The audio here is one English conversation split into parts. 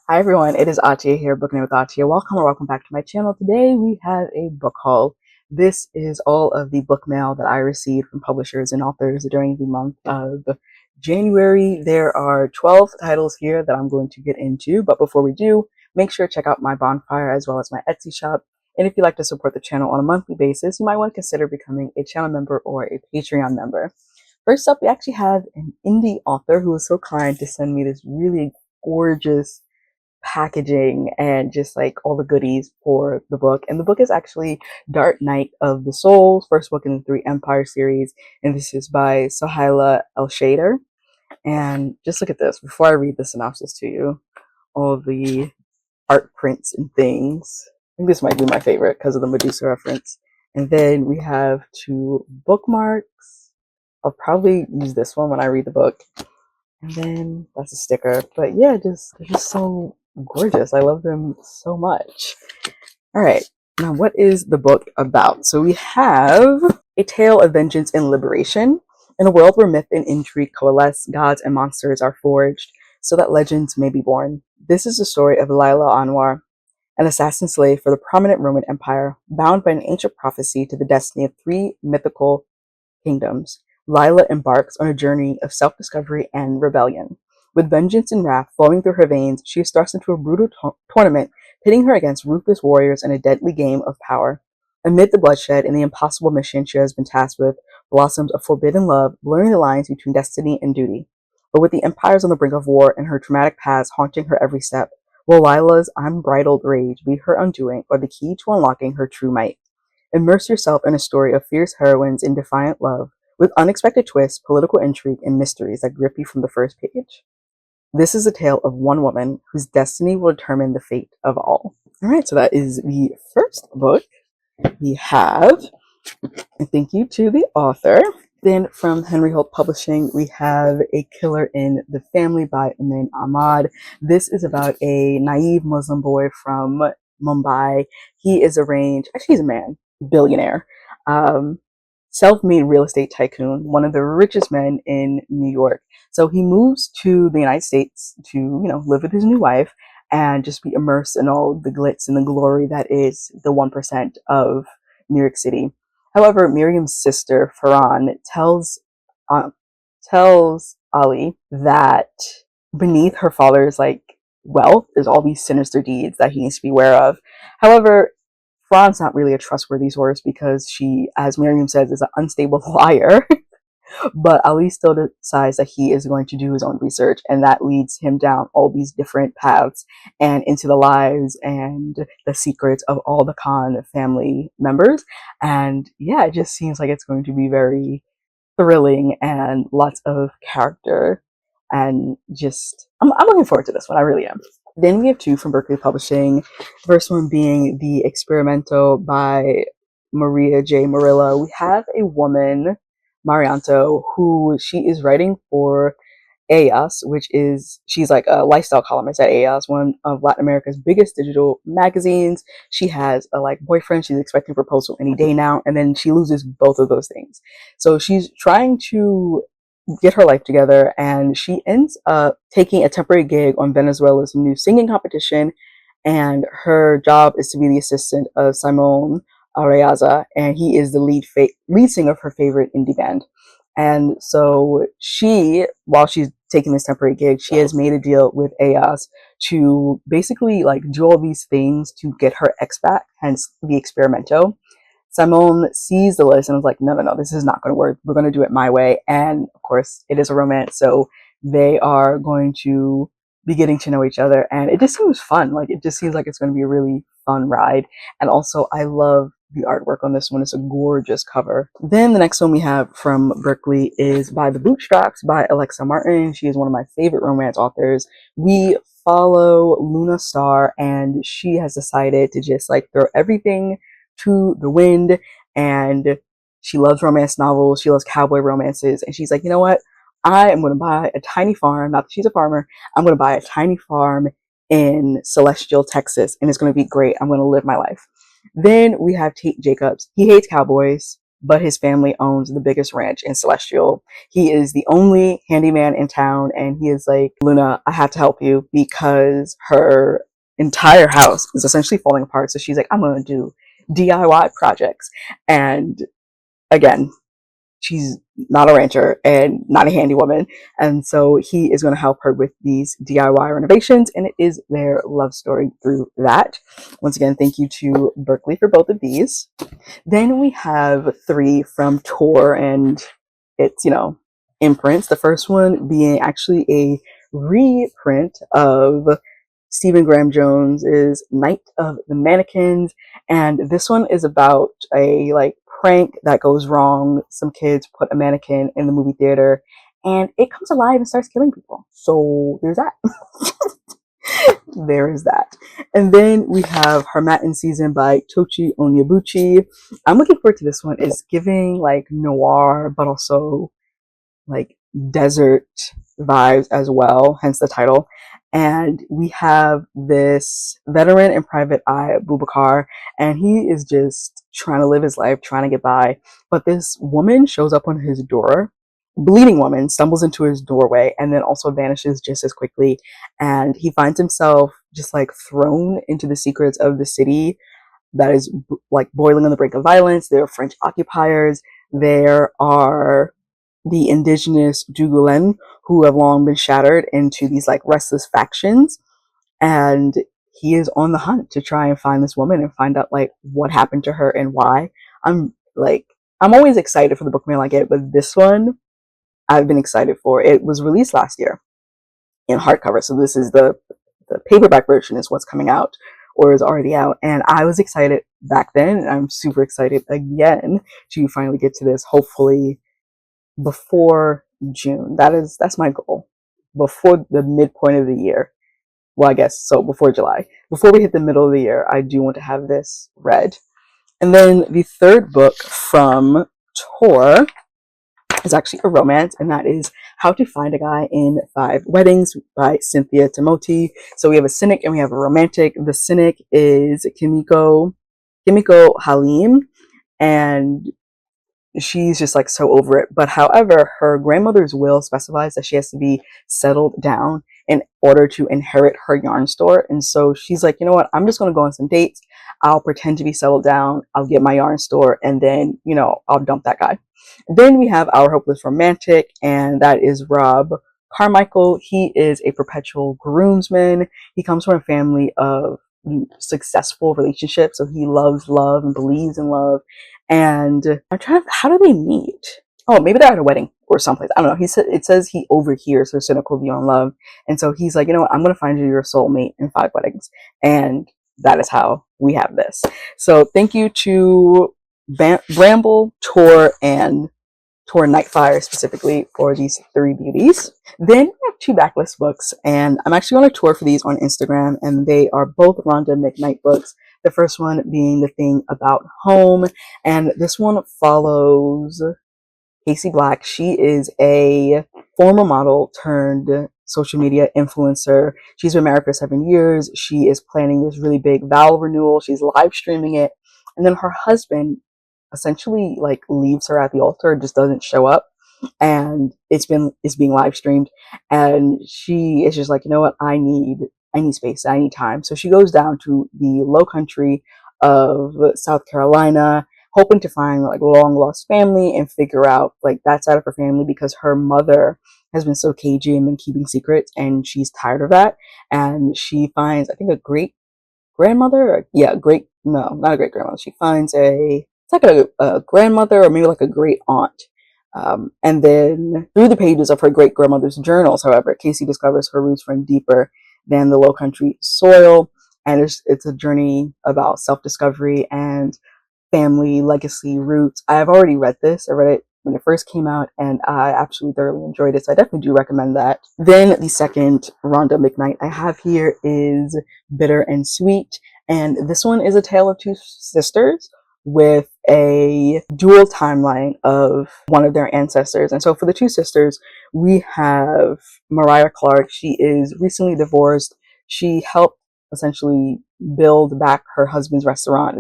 Hi everyone, it is Atia here, Booking with Atia. Welcome or welcome back to my channel. Today we have a book haul. This is all of the book mail that I received from publishers and authors during the month of January. There are 12 titles here that I'm going to get into, but before we do, make sure to check out my bonfire as well as my Etsy shop. And if you'd like to support the channel on a monthly basis, you might want to consider becoming a channel member or a Patreon member. First up, we actually have an indie author who was so kind to send me this really gorgeous packaging and just like all the goodies for the book. And the book is actually Dark Night of the Souls, first book in the Three Empire series, and this is by Sohaila Elshater. And just look at this before I read the synopsis to you, all the art prints and things. I think this might be my favorite because of the Medusa reference. And then we have two bookmarks. I'll probably use this one when I read the book. And then that's a sticker. But yeah, they're just so gorgeous. I love them so much. All right, now what is the book about? So we have a tale of vengeance and liberation. In a world where myth and intrigue coalesce, gods and monsters are forged so that legends may be born. This is the story of Lila Anwar, an assassin slave for the prominent Roman Empire, bound by an ancient prophecy to the destiny of three mythical kingdoms. Lila embarks on a journey of self-discovery and rebellion. With vengeance and wrath flowing through her veins, she is thrust into a brutal tournament, pitting her against ruthless warriors in a deadly game of power. Amid the bloodshed and the impossible mission she has been tasked with, blossoms a forbidden love, blurring the lines between destiny and duty. But with the empires on the brink of war and her traumatic past haunting her every step, will Lila's unbridled rage be her undoing or the key to unlocking her true might? Immerse yourself in a story of fierce heroines in defiant love, with unexpected twists, political intrigue, and mysteries that grip you from the first page. This is a tale of one woman whose destiny will determine the fate of all. All right, so that is the first book we have. And thank you to the author. Then from Henry Holt Publishing, we have A Killer in the Family by Amin Ahmad. This is about a naive Muslim boy from Mumbai. He is arranged, actually he's a man, billionaire, self-made real estate tycoon, one of the richest men in New York. So he moves to the United States to, live with his new wife and just be immersed in all the glitz and the glory that is the 1% of New York City. However, Miriam's sister, Farhan, tells Ali that beneath her father's wealth, there's all these sinister deeds that he needs to be aware of. However, Farhan's not really a trustworthy source because she, as Miriam says, is an unstable liar. But Ali still decides that he is going to do his own research, and that leads him down all these different paths and into the lives and the secrets of all the Khan family members. And yeah, it just seems like it's going to be very thrilling and lots of character, and just I'm looking forward to this one. I really am. Then we have two from Berkeley Publishing. First one being the Ex-Perimento by Maria J. Morillo. We have a woman, Marianto, who she is writing for EAS, she's like a lifestyle columnist at EAS, one of Latin America's biggest digital magazines. She has a boyfriend. She's expecting a proposal any day now, and then she loses both of those things. So she's trying to get her life together, and she ends up taking a temporary gig on Venezuela's new singing competition, and her job is to be the assistant of Simon Areaza, and he is the lead singer of her favorite indie band. And so while she's taking this temporary gig, she has made a deal with EAS to basically do all these things to get her ex back, hence the Experimento. Simone sees the list and was like, no, this is not going to work. We're going to do it my way. And of course, it is a romance, so they are going to be getting to know each other. And it just seems fun. It just seems like it's going to be a really fun ride. And also, I love the artwork on this one. It's a gorgeous cover. Then the next one we have from Berkeley is by the Bootstraps by Alexa Martin. She is one of my favorite romance authors. We follow Luna Star, and she has decided to just throw everything to the wind, and she loves romance novels. She loves cowboy romances, and she's like, you know what? I am going to buy a tiny farm. Not that she's a farmer. I'm going to buy a tiny farm in Celestial, Texas, and it's going to be great. I'm going to live my life. Then we have Tate Jacobs. He hates cowboys. but his family owns the biggest ranch in Celestial. He is the only handyman in town, and he is like, Luna, I have to help you because her entire house is essentially falling apart. So she's like, I'm going to do DIY projects. And again, she's not a rancher and not a handy woman, and so he is going to help her with these DIY renovations, and it is their love story through that. Once again, thank you to Berkeley for both of these. Then we have 3 from Tor, and it's, you know, imprints. The first one being actually a reprint of Stephen Graham Jones's Night of the Mannequins, and this one is about a prank that goes wrong. Some kids put a mannequin in the movie theater and it comes alive and starts killing people. So there's that. There is that. And then we have Harmattan Season by Tochi Onyebuchi. I'm looking forward to this one. It's giving noir, but also desert vibes as well, hence the title. And we have this veteran in Private Eye, Boubacar, and he is just trying to live his life, trying to get by. But this woman shows up on his door, bleeding woman, stumbles into his doorway, and then also vanishes just as quickly. And he finds himself just thrown into the secrets of the city that is boiling on the brink of violence. There are French occupiers. There are the indigenous Dugulen, who have long been shattered into these restless factions, and he is on the hunt to try and find this woman and find out what happened to her and why. I'm always excited for the book mail I get, but this one I've been excited for. It was released last year in hardcover, so this is the paperback version is what's coming out or is already out, and I was excited back then, and I'm super excited again to finally get to this, hopefully before June. That's my goal. Before the midpoint of the year. Well, I guess so, before July. Before we hit the middle of the year, I do want to have this read. And then the third book from Tor is actually a romance, and that is How to Find a Guy in 5 Weddings by Cynthia Timoti. So we have a cynic and we have a romantic. The cynic is Kimiko Halim, and she's just so over it. But however, her grandmother's will specifies that she has to be settled down in order to inherit her yarn store. And so she's like, you know what, I'm just going to go on some dates. I'll pretend to be settled down. I'll get my yarn store, and then, I'll dump that guy. Then we have our hopeless romantic, and that is Rob Carmichael. He is a perpetual groomsman. He comes from a family of successful relationships, so he loves love and believes in love. And I'm trying to, how do they meet? Oh, maybe they're at a wedding or someplace. I don't know. It says he overhears her cynical view on love. And so he's like, you know what? I'm going to find you your soulmate in 5 weddings. And that is how we have this. So thank you to Bramble, Tor, and Tor Nightfire specifically for these 3 beauties. Then we have 2 backlist books, and I'm actually on a tour for these on Instagram, and they are both Rhonda McKnight books. The first one being The Thing About Home, and this one follows Casey Black. She is a former model turned social media influencer. She's been married for 7 years. She is planning this really big vow renewal. She's live streaming it, and then her husband essentially leaves her at the altar, just doesn't show up, and it's being live streamed, and she is just like, you know what, I need space, I need time. So she goes down to the low country of South Carolina, hoping to find long lost family and figure out that side of her family, because her mother has been so cagey and been keeping secrets, and she's tired of that. And she finds, I think, a great grandmother. No, not a great grandmother. She finds a grandmother, or maybe a great aunt. And then through the pages of her great grandmother's journals, however, Casey discovers her roots run deeper than the low country soil. And it's a journey about self-discovery and family legacy roots. I have already read this. I read it when it first came out, and I absolutely thoroughly enjoyed it. So I definitely do recommend that. Then the second Rhonda McKnight I have here is Bitter and Sweet. And this one is a tale of 2 sisters with a dual timeline of one of their ancestors. And so for the 2 sisters, we have Mariah Clark. She is recently divorced. She helped essentially build back her husband's restaurant.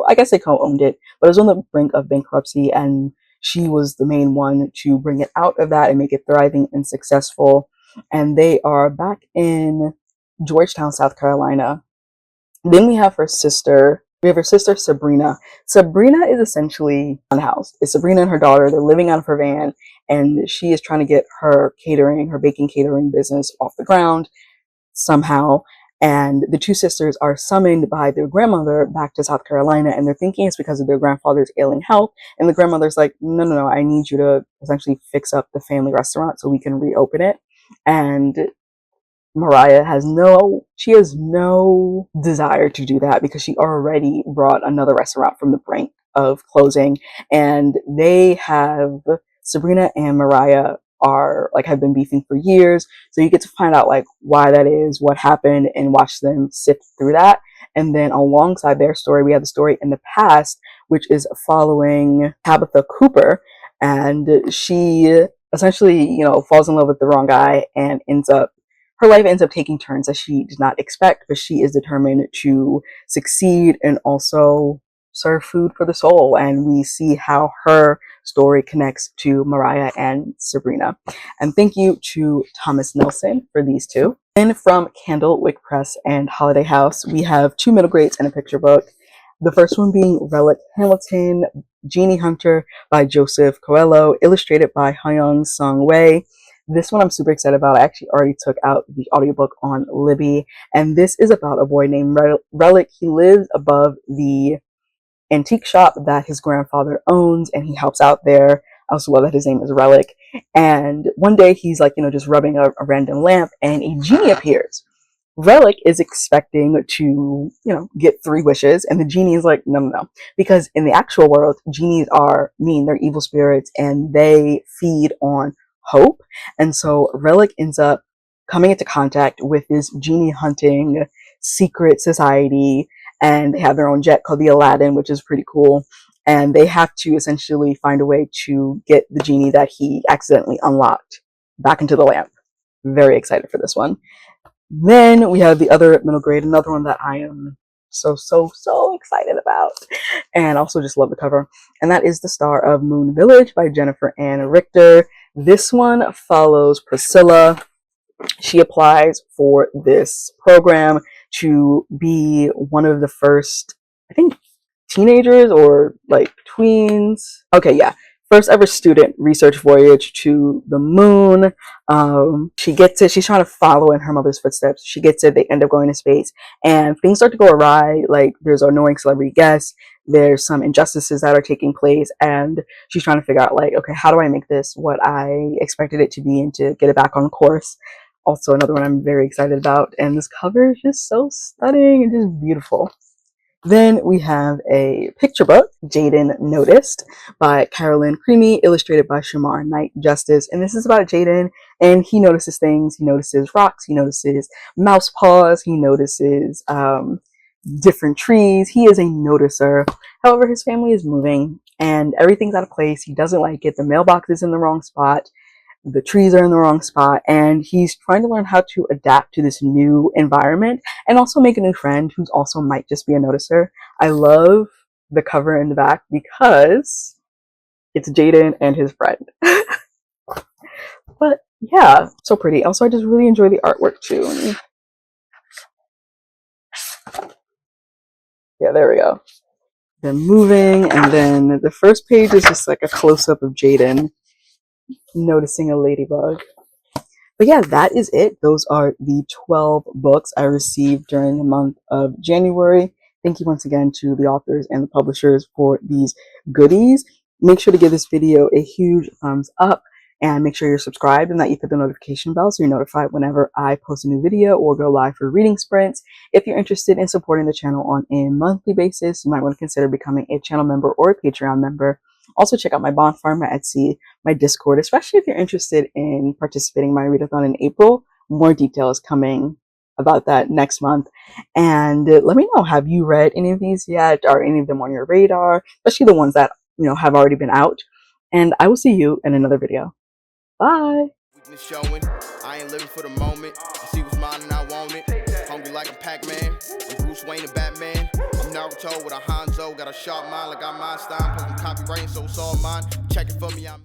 I guess they co-owned it, but it was on the brink of bankruptcy, and she was the main one to bring it out of that and make it thriving and successful. And they are back in Georgetown, South Carolina. Then we have her sister. We have her sister, Sabrina. Sabrina is essentially unhoused. It's Sabrina and her daughter. They're living out of her van, and she is trying to get her baking catering business off the ground somehow. And the two sisters are summoned by their grandmother back to South Carolina, and they're thinking it's because of their grandfather's ailing health. And the grandmother's like, no, I need you to essentially fix up the family restaurant so we can reopen it. And Mariah has no desire to do that because she already brought another restaurant from the brink of closing, and Sabrina and Mariah have been beefing for years. So you get to find out why that is, what happened, and watch them sift through that. And then alongside their story, we have the story in the past, which is following Tabitha Cooper, and she essentially, falls in love with the wrong guy and her life ends up taking turns that she did not expect, but she is determined to succeed and also serve food for the soul. And we see how her story connects to Mariah and Sabrina. And thank you to Thomas Nelson for these two. Then from Candlewick Press and Holiday House, we have two middle grades and a picture book. The first one being Relic Hamilton, Genie Hunter by Joseph Coelho, illustrated by Hyung Sung Wei. This one I'm super excited about. I actually already took out the audiobook on Libby, and this is about a boy named Relic. He lives above the antique shop that his grandfather owns, and he helps out there. I also love that his name is Relic. And one day he's just rubbing a random lamp, and a genie appears. Relic is expecting to, get 3 wishes, and the genie is like, no. Because in the actual world, genies are mean, they're evil spirits, and they feed on hope. And so Relic ends up coming into contact with this genie hunting secret society, and they have their own jet called the Aladdin, which is pretty cool. And they have to essentially find a way to get the genie that he accidentally unlocked back into the lamp. Very excited for this one. Then we have the other middle grade, another one that I am so excited about, and also just love the cover. And that is The Star of Moon Village by Jennifer Ann Richter. This one follows Priscilla. She applies for this program to be one of the first, I think, teenagers or tweens. Okay, yeah. First ever student research voyage to the moon. She gets it. She's trying to follow in her mother's footsteps. She gets it. They end up going to space, and things start to go awry. There's annoying celebrity guests. There's some injustices that are taking place, and she's trying to figure out okay, how do I make this what I expected it to be and to get it back on course. Also another one I'm very excited about, and this cover is just so stunning and just beautiful. Then we have a picture book, Jayden Noticed, by Carolyn, Crimi, illustrated by Shamar Knight Justice. And this is about Jayden, and he notices things. He notices rocks, he notices mouse paws, he notices different trees. He is a noticer. However, his family is moving, and everything's out of place. He doesn't like it. The mailbox is in the wrong spot. The trees are in the wrong spot, and he's trying to learn how to adapt to this new environment and also make a new friend who's also might just be a noticer. I love the cover in the back because it's Jayden and his friend. But yeah, so pretty. Also, I just really enjoy the artwork too. Yeah, there we go. They're moving, and then the first page is just a close-up of Jayden noticing a ladybug. But yeah, that is it. Those are the 12 books I received during the month of January. Thank you once again to the authors and the publishers for these goodies. Make sure to give this video a huge thumbs up, and make sure you're subscribed and that you hit the notification bell so you're notified whenever I post a new video or go live for reading sprints. If you're interested in supporting the channel on a monthly basis, you might want to consider becoming a channel member or a Patreon member. Also, check out my bonfire, my Etsy, my Discord, especially if you're interested in participating in my readathon in April. More details coming about that next month. And let me know, have you read any of these yet? Are any of them on your radar? Especially the ones that, have already been out. And I will see you in another video. Bye. Showing. I ain't living for the moment. I see what's mine and I want it. Hungry like a Pac-Man. Bruce Wayne and Batman. I'm Naruto with a Hanzo, got a sharp mind like I'm Einstein. Poking copywriting, so it's all mine. Check it for me, I'm